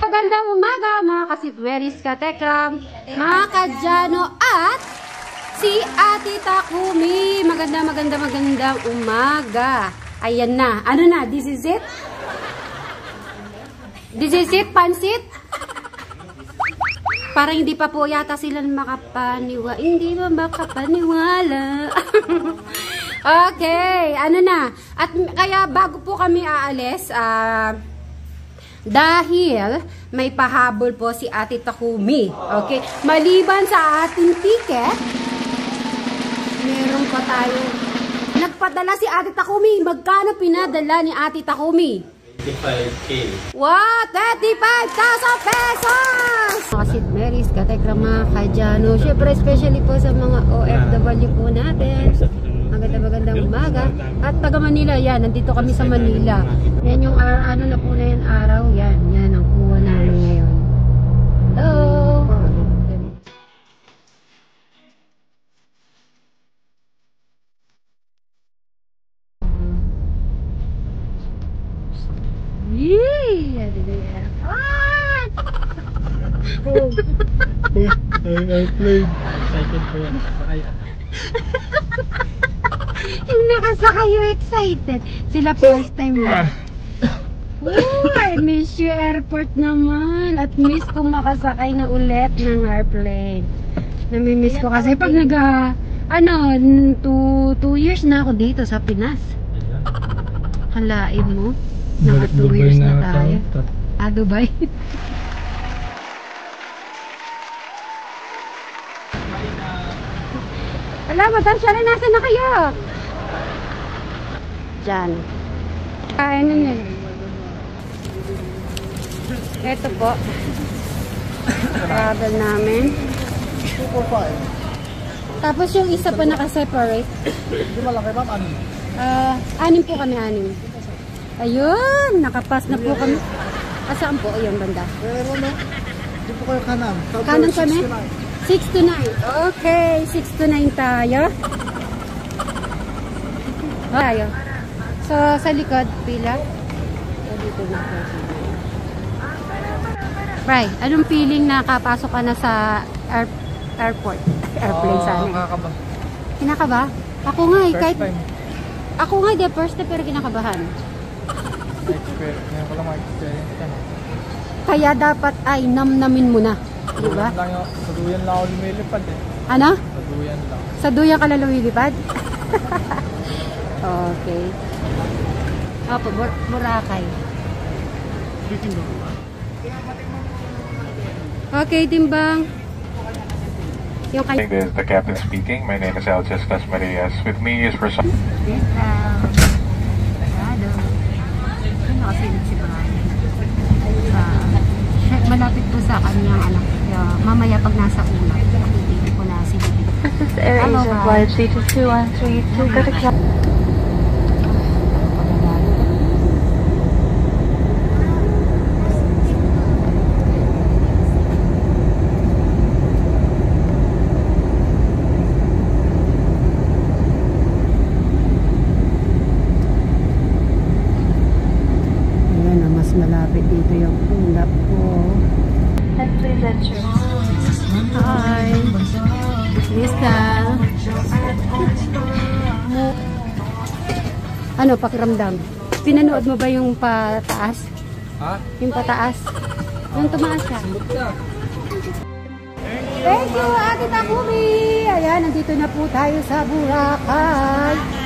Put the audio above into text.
Magandang umaga mga kasitweris, katekram, mga kadyano at si Ate Takumi. Magandang umaga. Ayan na. Ano na? This is it? This is it? Pansit? Parang hindi pa po yata sila makapaniwala. Hindi ba makapaniwala? Okay. Ano na? At kaya bago po kami aalis, dahil may pahabol po si Ate Takumi. Okay? Maliban sa ating ticket, meron pa tayo. Nagpadala si Ate Takumi. Magkano pinadala ni Ate Takumi? 35K. Wow! 35,000 pesos! Mga Sidmeris, katekram, mga kadyano. Siyempre, especially po sa mga OFW po natin. Magandang umaga. At taga Manila, yan. Nandito kami sa Manila. Yan yung ano na po na yan araw. Yan ang kuha namin ngayon. Hello! Yee! Airplane. Excited ko yan. Yung nakasakay yung excited. Sila first time na. I miss you airport naman. At miss kong makasakay na ulit ng airplane. Namimiss ko kasi pag 2 years na ako dito sa Pinas. Halain mo. Naka 2 years na tayo. Dubai. Wala, matansya na. Nasaan na kayo? Diyan. Ano yun? Ito po. Travel namin. Tapos yung isa pa naka-separate. Hindi malaki ba? 6 po kami, 6. Ayun, nakapas na po kami. Saan po? Ayun, banda. Pero no, hindi po kayo kanan. Kanan kami? 6 to 9. Okay, 6 to 9 tayo. Tayo. So, sa likod, pila. So, dito na po. Right, anong feeling na kapasok ka na sa airport? Airplane sana. Nakakaba. Kinakaba? Ako nga eh. First time. Ako nga eh, first time pero kinakabahan. Ngayon ko lang ma-experience ka na. Kaya dapat ay namnamin mo na. Diba? Sa duyan lang ako lumilipad eh. Ano? Sa duyan lang. Sa duyan ka lang lumilipad? Okay. Opo, Boracay. Okay, timbang. This is the captain speaking. My name is Alcias Casmarillas. With me is for some. Malapit po sa kanyang anak. Mamaya pag nasa ulat, nakikita ko na si Bibi. This is AirAsia flight C2132. Go to Cal. Mas malapit dito yung ulap ko. And please enter. Hi! Lista! Ano, pakiramdam? Pinanood mo ba yung pataas? Ha? Yung pataas? Yung tumaas siya? Thank you, Ate Takumi! Ayan, nandito na po tayo sa Boracay.